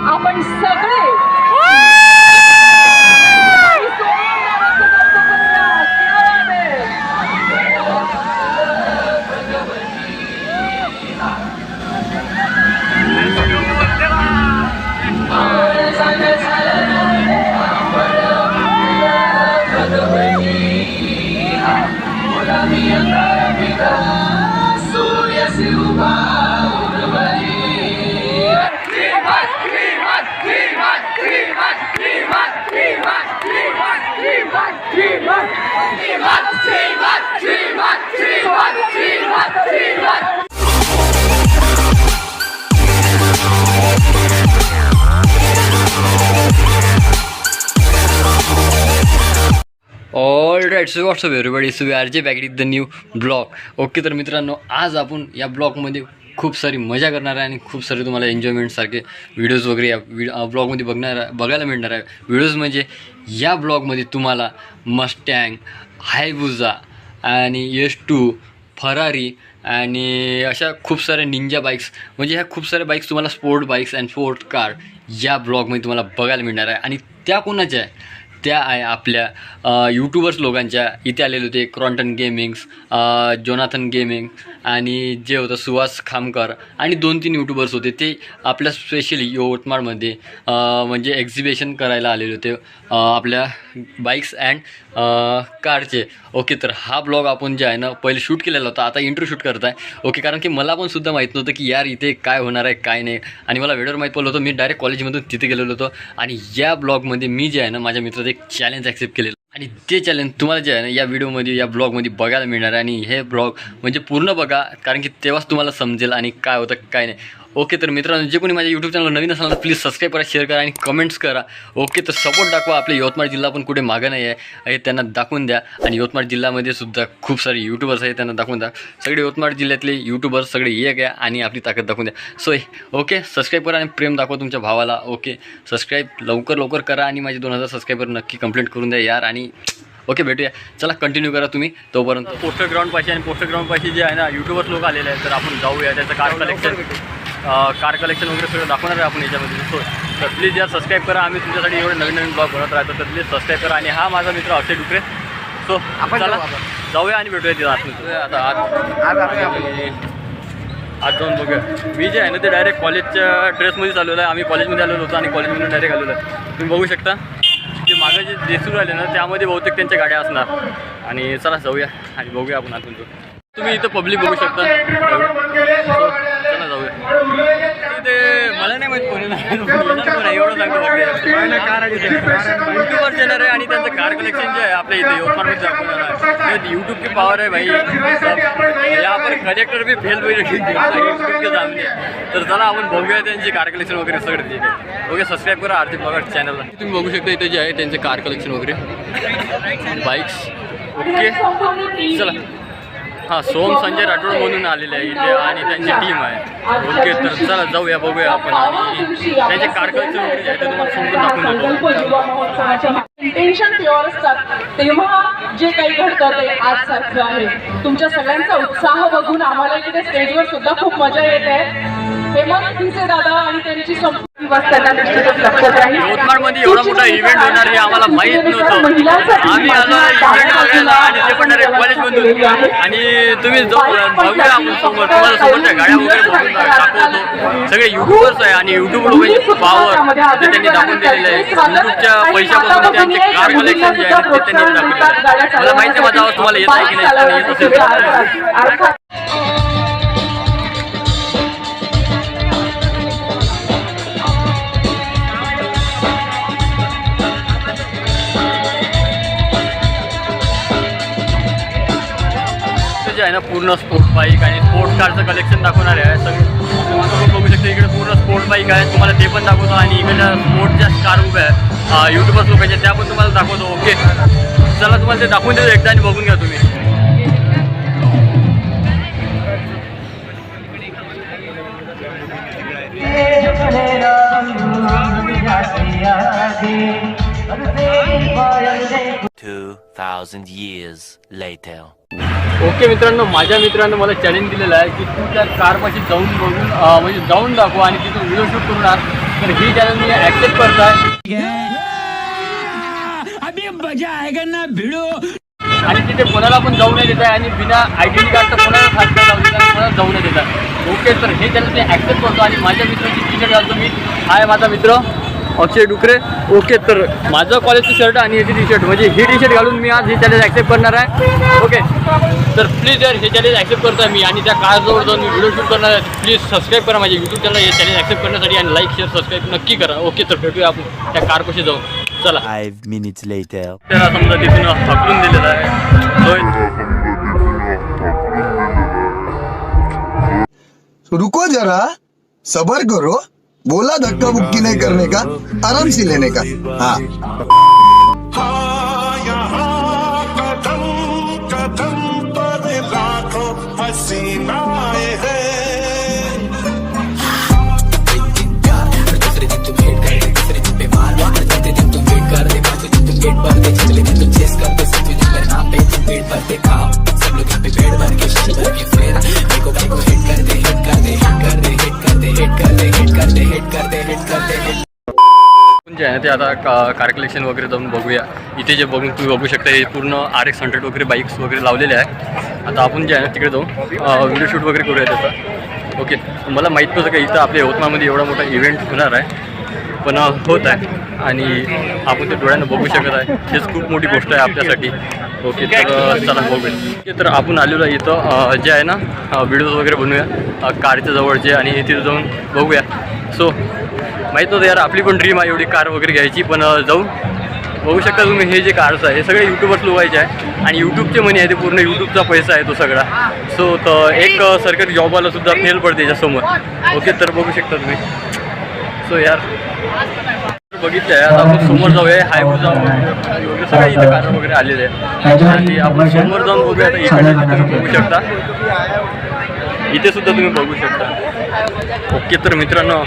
आपण सगळे all right. So what's up everybody, so we are जे back with the new blog. Okay, तर मित्रांनो आज आपण या ब्लॉगमध्ये खूप सारी मजा करणार आहे आणि खूप सारे तुम्हाला एन्जॉयमेंटसारखे व्हिडिओज वगैरे या ब्लॉगमध्ये बघायला मिळणार आहे. व्हिडिओज म्हणजे या ब्लॉगमध्ये तुम्हाला मस्टँग, हायबुजा आणि S2, फरारी आणि अशा खूप साऱ्या निंजा बाईक्स, म्हणजे ह्या खूप साऱ्या बाईक्स तुम्हाला sport bikes and sport car या ब्लॉगमध्ये तुम्हाला बघायला मिळणार आहे. आणि त्या कोणाच्या आहे? त्या आहे आपल्या यूट्यूबर्स लोकांच्या. इथे आलेले होते क्रॉन्टन गेमिंग्स, जोनाथन गेमिंग आणि जे होतं सुहास खामकर आणि 2-3 यूट्यूबर्स होते. ते आपल्या स्पेशली यवतमाळमध्ये म्हणजे एक्झिबिशन करायला आलेले होते आपल्या बाईक्स अँड कारचे. ओके, तर हा ब्लॉग आपण जे आहे ना पहिले शूट केलेला होता, आता इंट्रो शूट करत आहे. ओके, कारण की मला पण सुद्धा माहीत नव्हतं की यार इथे काय होणार आहे काय नाही. आणि मला वेळेवर माहीत पडलं होतं. मी डायरेक्ट कॉलेजमधून तिथे गेलेलो होतो आणि या ब्लॉगमध्ये मी जे आहे ना माझ्या मित्राचं एक चॅलेंज ॲक्सेप्ट केलेलं आणि ते चॅलेंज तुम्हाला जे आहे ना या व्हिडिओमध्ये या ब्लॉगमध्ये बघायला मिळणार आहे. आणि हे ब्लॉग म्हणजे पूर्ण बघा, कारण की तेव्हाच तुम्हाला समजेल आणि काय होतं काय नाही. ओके, तर मित्रांनो जे कोणी माझ्या यूट्यूब चॅनल नवीन असाल तर प्लीज सबस्क्राईब करा, शेअर करा आणि कमेंट्स करा. ओके, तर सपोर्ट दाखवा. आपले यवतमाळ जिल्हा पण कुठे मागं नाही आहे हे त्यांना दाखवून द्या. आणि यवतमाळ जिल्ह्यामध्ये सुद्धा खूप सारे यूट्यूबर्स आहेत, त्यांना दाखवून द्या. सगळे यवतमाळ जिल्ह्यातले यूट्यूबर्स सगळे एक आहे आणि आपली ताकद दाखवून द्या. सो ओके, सबस्क्राईब करा आणि प्रेम दाखवा तुमच्या भावाला. ओके, सबस्क्राईब लवकर करा आणि माझे 2000 सबस्क्रायबर नक्की कंप्लीट करून द्या यार. आणि ओके, भेटूया. चला कंटिन्यू करा तुम्ही तोपर्यंत. पोस्टर ग्राउंडपाशी आणि पोस्टर ग्राउंडपाशी जे आहे ना यूट्यूबर्स लोक आलेले आहेत, तर आपण जाऊया. त्याचं कार कलेक्शन वगैरे सगळं दाखवणार आहे आपण याच्यामध्ये. सो तर प्लीज यार सबस्क्राईब करा. आम्ही तुमच्यासाठी एवढे नवीन ब्लॉग बनवत राहतो, तर प्लीज सबस्क्राईब करा. आणि हा माझा मित्र अक्षय डुकरे. सो आपण चला जाऊया आणि भेटूया तिथं आतमध्ये. आता आज जाऊन बघूया. मी जे आहे ना ते डायरेक्ट कॉलेजच्या ड्रेसमध्ये चालवलं आहे. आम्ही कॉलेजमध्ये आलेलो होतो आणि कॉलेजमधून डायरेक्ट आलेलो आहे. तुम्ही बघू शकता जे मागं जे दिसून राहिले ना त्यामध्ये बहुतेक त्यांच्या गाड्या असणार. आणि चला जाऊया आणि बघूया आपण आतून. तुम्ही इथं पब्लिक बघू शकता. चला जाऊया. ते मला नाही माहीत कोणी नाही एवढं सांगतो यूट्यूबवर येणार आहे आणि त्यांचं कार कलेक्शन जे आहे आपल्या इथे यवतमाळमध्ये दाखवणार आहे. यूट्यूब की पावर आहे भाई. या पर कलेक्टर भी फेल सामने. तर चला आपण बघूया त्यांची कार कलेक्शन वगैरे सगळं ठीक आहे. ओके, सबस्क्राईब करा आर्थिक ब्लॉगर चॅनलला. तुम्ही बघू शकता इथे जे आहे त्यांचे कार कलेक्शन वगैरे बाईक्स. ओके, चला. हां, सोम संजय राठोड म्हणून आलेले आहे इथे आणि त्यांची टीम आहे. ओके, तर चला जाऊया बघूया आपण. आणि त्यांचे कार कलेक्शन वगैरे आहे ते तुम्हाला समजून दाखवून देतो. इंटेन्शन प्युअर असतात तेव्हा जे काही घडतं ते आज सारखं आहे. तुमच्या सगळ्यांचा उत्साह बघून आम्हाला इकडे स्टेजवर सुद्धा खूप मजा येत आहे. हेमंत भिसे दादा आणि त्यांची यवतमाळमध्ये एवढा मोठा इव्हेंट होणार हे आम्हाला माहीत नव्हतं. आम्ही आलो इव्हेंट बघायला आणि ते पण कॉलेजमधून. आणि तुम्ही बघूया आपण समोर तुम्हाला समोरच्या गाड्या वगैरे बघून दाखवतो. सगळे यूट्यूबर्स आहे आणि यूट्यूब लोकांची पावर ते त्यांनी दाखवून दिलेलं आहे. यूट्यूबच्या पैशापासून त्यांचे कार कलेक्शन जे आहे ते त्यांनी दाखवलेलं आहे. मला माहिती आहे माझा आवाज तुम्हाला येत आहे की नाही, येत असेल. आहे ना पूर्ण स्पोर्ट बाईक आणि स्पोर्ट कारचं कलेक्शन दाखवणार आहे. सगळे तुम्ही बघू शकता इकडे पूर्ण स्पोर्ट बाईक आहे. तुम्हाला ते पण दाखवतो आणि इकडच्या स्पोर्टच्या कार उभ्या आहे यूट्यूबर्स लोकांच्या, त्या पण तुम्हाला दाखवतो. ओके, चला तुम्हाला ते दाखवून देतो एकदा आणि बघून घ्या तुम्ही. ओके मित्रांनो, माझ्या मित्रांनो मला चॅलेंज दिलेलं आहे की तू त्या कारपाशी जाऊन बघून म्हणजे जाऊन दाखव आणि तिथून व्हिडिओ शूट करून आण. तर ही चॅलेंज मी ऍक्सेप्ट करतोय आणि तिथे कोणाला पण जाऊ नाही देत आहे आणि बिना आयडेंटिटी कार्ड तर कोणाला खास जाऊ देत आणि कोणाला जाऊ नाही देतात. ओके, तर हे चॅलेंज मी ऍक्सेप्ट करतो आणि माझ्या मित्राची टी शर्ट घालतो मी. आहे माझा मित्र अक्षय डुकरे. ओके, तर माझं कॉलेजचं शर्ट आणि याची टी शर्ट म्हणजे ही टी शर्ट घालून मी आज हे चॅलेंज ॲक्सेप्ट करणार आहे. ओके, तर प्लीज यार हे चॅलेंज ॲक्सेप्ट करतो आहे मी आणि त्या कारजवळ जाऊन मी व्हिडिओ शूट करणार आहे. प्लीज सबस्क्राईब करा माझ्या यूट्यूब चॅनल हे चॅलेंज ॲक्सेप्ट करण्यासाठी आणि लाईक शेअर सबस्क्राईब नक्की करा. ओके, तर भेटूया आपण त्या कारपाशी जाऊ. चला. 5 minutes later. त्याला समजा तिथून हकलून दिलेलं आहे. रुको जरा, सबर करो, बोला धक्का मुक्की नहीं करने का, आराम से लेने का. हाँ, कदम कदम पर लाखों हसीनाएं हैं. जे आहे ते आता कार कलेक्शन वगैरे जाऊन बघूया. इथे जे बघून तुम्ही बघू शकता हे पूर्ण RX 100 वगैरे बाईक्स वगैरे लावलेले आहे. आता आपण जे आहे ना तिकडे जाऊन व्हिडिओ शूट वगैरे करूया त्याचा. ओके, मला माहीत नव्हतं का इथं आपल्या यवतमाळमध्ये एवढा मोठा इव्हेंट होणार आहे, पण होत आहे आणि आपण ते डोळ्यानं बघू शकत आहे. हेच खूप मोठी गोष्ट आहे आपल्यासाठी. ओके, तर चला बघूया. ओके, तर आपण आलेलो आहे इथं जे आहे ना व्हिडिओज वगैरे बनवूया कारच्या जवळचे आणि तिथं जाऊन बघूया. सो माहीत नव्हतं यार आपली पण ड्रीम आहे एवढी कार वगैरे घ्यायची, पण जाऊन बघू शकता तुम्ही. हे जे कार्स आहे हे सगळे यूट्यूबर्स लोवायचे आहे आणि यूट्यूबचे मनी आहे ते पूर्ण यूट्यूबचा पैसा आहे तो सगळा. सो तर एक सरकारी जॉबवालासुद्धा फेल पडते त्याच्यासमोर. ओके, तर बघू शकता तुम्ही. सो यार बघितलं आहे. आता आपण समोर जाऊया, हायवे जाऊ वगैरे सगळे इथं कार वगैरे आलेले आहे आणि आपण समोर जाऊन बघूया. आता इकडे तुम्ही बघू शकता, इथे सुद्धा तुम्ही बघू शकता. ओके, तर मित्रांनो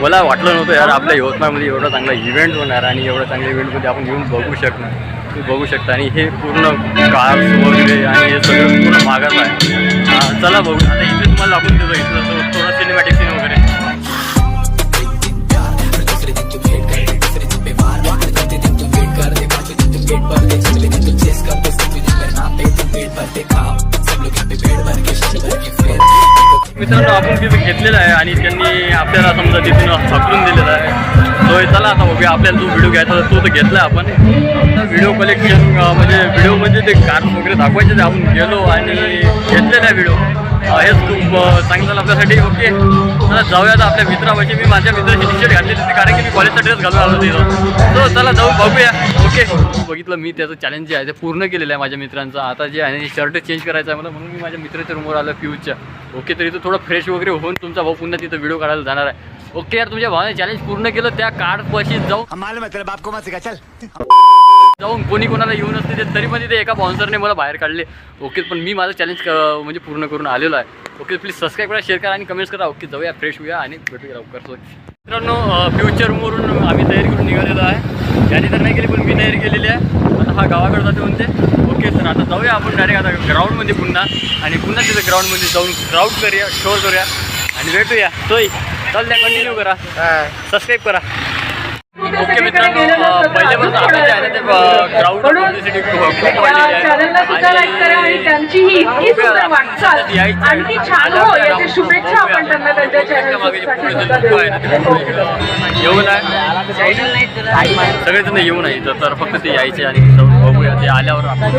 मला वाटलं नव्हतं यार आपल्या यवतमाळमध्ये एवढा चांगला इव्हेंट होणार आणि एवढा चांगल्या इव्हेंटमध्ये आपण येऊन बघू शकणार. तुम्ही बघू शकता आणि हे पूर्ण कार्स वगैरे आणि हे सगळं पूर्ण मागास आहे. चला बघू. आता इथे तुम्हाला आपण देतो इथं थोडा सिनेमॅटिक सीन वगैरे. मित्रांनो आपण तिथं घेतलेलं आहे आणि त्यांनी आपल्याला समजा तिथून हकलून दिलेलं आहे. तो चला आता बघूया आपल्याला जो व्हिडिओ घ्यायचा होता तो तर घेतला आहे आपण. व्हिडिओ कलेक्शन म्हणजे व्हिडिओ म्हणजे ते कार वगैरे दाखवायचे ते आपण गेलो आणि घेतलेला आहे व्हिडिओ. हेच खूप चांगलं झालं आपल्यासाठी. ओके, चला जाऊया आता आपल्या मित्रापाशी. मी माझ्या मित्राची टी शर्ट घातलेली होती कारण की मी कॉलेजचा ड्रेस घालून आलो तिथं. तो चला जाऊ बघूया. ओके, बघितलं मी त्याचं चॅलेंज जे आहे ते पूर्ण केलेलं आहे माझ्या मित्रांचं. आता जे आहे शर्ट चेंज करायचं आहे मला, म्हणून मी माझ्या मित्राच्या रूमवर आलो फ्यूजच्या. ओके, तर इथं थोडं फ्रेश वगैरे होऊन तुमचा भाऊ पुन्हा तिथं व्हिडिओ काढायला जाणार आहे. ओके यार, तुमच्या भावाने चॅलेंज पूर्ण केलं. त्या कार्डपाशी जाऊन कोणी कोणाला येऊन असते ते तरी पण तिथे एका बाउन्सरने मला बाहेर काढले. ओके, पण मी माझं चॅलेंज म्हणजे पूर्ण करून आलेलो आहे. ओके, प्लीज सबस्क्राईब करा, शेअर करा आणि कमेंट्स करा. ओके, जाऊया, फ्रेश होऊया आणि भेटूया लवकर. सो मित्रांनो फ्युचर रूमवरून आम्ही तयारी करून निघालेलो आहे. याने तर नाही केली पण मी तयारी केलेली आहे. आता हा गावाकडे जाते म्हणते. ओके, तर आता जाऊया आपण डायरेक्ट आता ग्राउंडमध्ये पुन्हा आणि पुन्हा तिथं ग्राउंडमध्ये जाऊन क्राऊड करूया, शोर करूया आणि भेटूया. सोय चल द्या, कंटिन्यू करा, सबस्क्राईब करा. ओके मित्रांनो, पहिल्यापासून आपल्या जे आहे ना ते क्राऊड पब्लिसिटी खूप वाढलेली आहे आणि त्यांची ही इतकी सुंदर वाटचाल आणखी छान हो याची शुभेच्छा आपण त्यांना त्यांच्या चॅनलसाठी सुद्धा देऊया. येऊन आहे सगळेजण येऊन आहे इथं, तर फक्त ते यायचे आणि जाऊन बघूया. ते आल्यावर आपण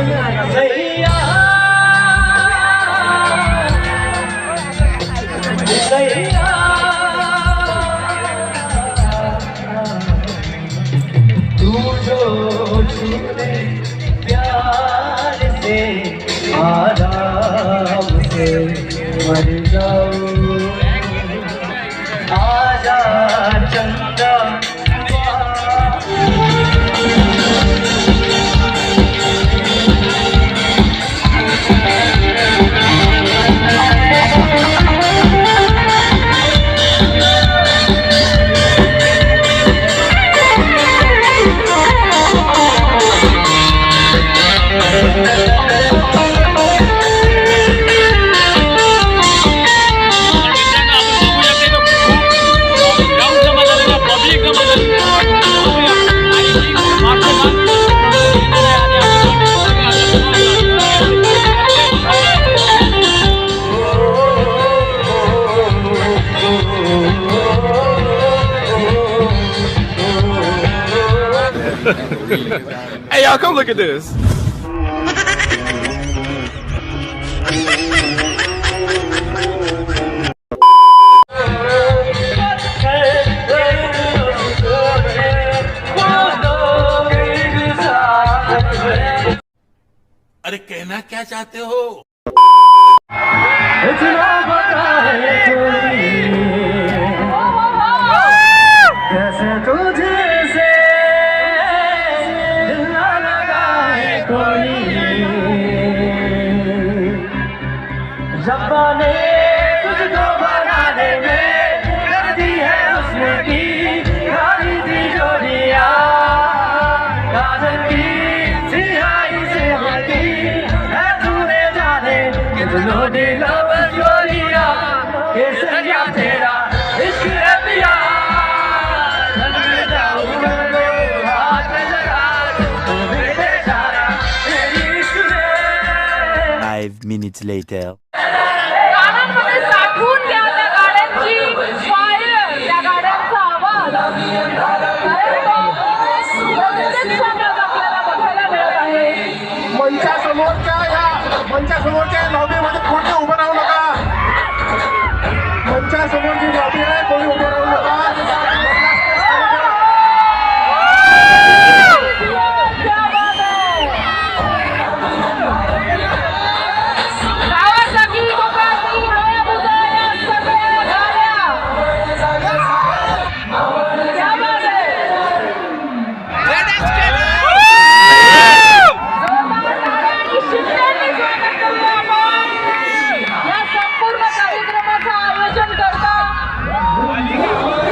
प्यार से आराम से मर जाऊं, आजा Chanda Hey, y'all, come look at this. अरे कहना क्या चाहते हो? इतना बड़ा है कोई, कैसे तुझे से दिल ना लगा है कोई। रब्बा ने तुझको बनाने में कर दी है उसने की गाली दी जोड़िया, काजल की सिहाई से हटी है तूने जाने कितनों दिलों में जोड़िया। ये सजा तेरा इश्क है पिया, ढल में जाऊं मैं हाथ लगा तू मेरे सारा तेरी इश्क में। 5 minutes later. कानांमध्ये साठवून घ्या त्या गाड्यांची फायर, त्या गाड्यांचा आवाज. कारण तो प्रत्येक क्षणात आपल्याला बघायला मिळत आहे. मंचासमोरच्या लॉबीमध्ये कोणी उभं राहू नका. मंचासमोरची लॉबी आहे, कोणी उभं राहू नका. क्या बात है. गावासाठी लोकांनी हायाबुजा या सगळ्या गाड्या. क्या बात है. आणि शिट्ट्यांनी स्वागत करूया आपण. या संपूर्ण कार्यक्रमाचं आयोजन करता आयोजन करून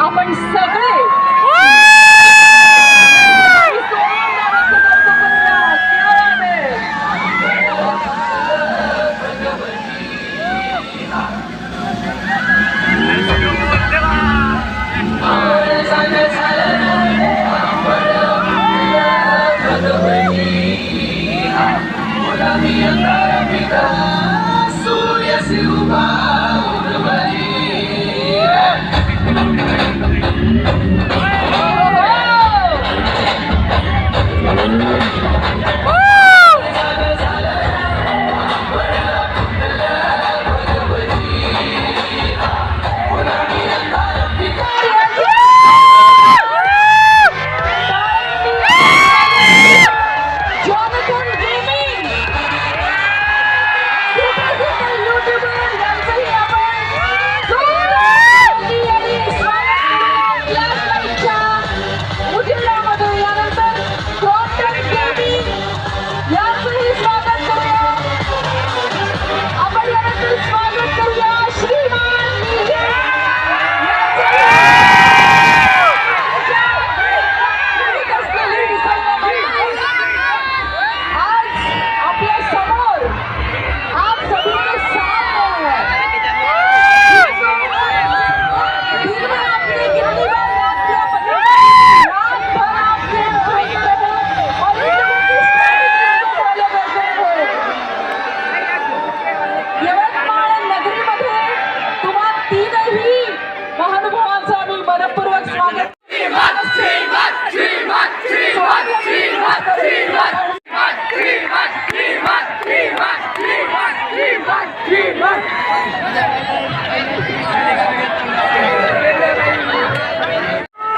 आपण सगळे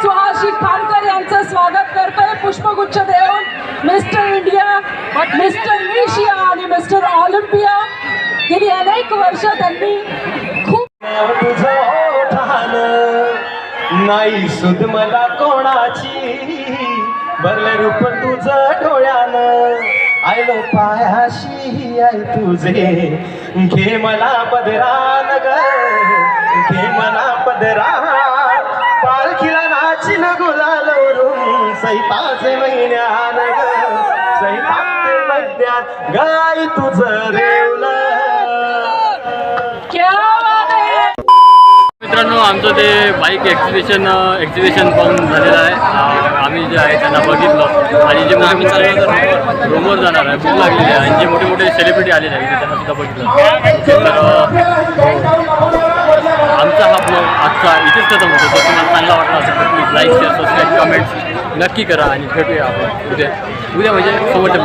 सुहाशी खामकर यांचं स्वागत करतोय पुष्पगुच्छ देऊन. मिस्टर इंडिया, मिस्टर एशिया आणि मिस्टर ऑलिम्पिया गेली अनेक वर्ष त्यांनी खूप तुझं ओठान नाही सुध मला कोणाची भरले रूप तुझं डोळ्यानं आयलो पायाशी आय तुझे घे मला पदरान ग घे मला पदरान पालखीला नाचिन गुलालवरून सैताचे महिन्यान ग सैताचे महिन्यात गाय तुझं रेवलं. क्या बात आहे. मित्रांनो आमचं ते बाईक एक्झिबिशन पाहून झालेलं आहे. आम्ही जे आहे त्यांना बघितलं आणि जे आम्ही चाललो रूमवर जाणार आहे भूक लागलेली आहे आणि जे मोठे मोठे सेलिब्रिटी आलेले आहे त्यांना सुद्धा बघितलं. तर आमचा हा ब्लॉग आजचा इथेच खतम होतो. जर तुम्हाला चांगला वाटला असेल तर please like share subscribe comments नक्की करा आणि भेटूया आपण उद्या म्हणजे सोबतच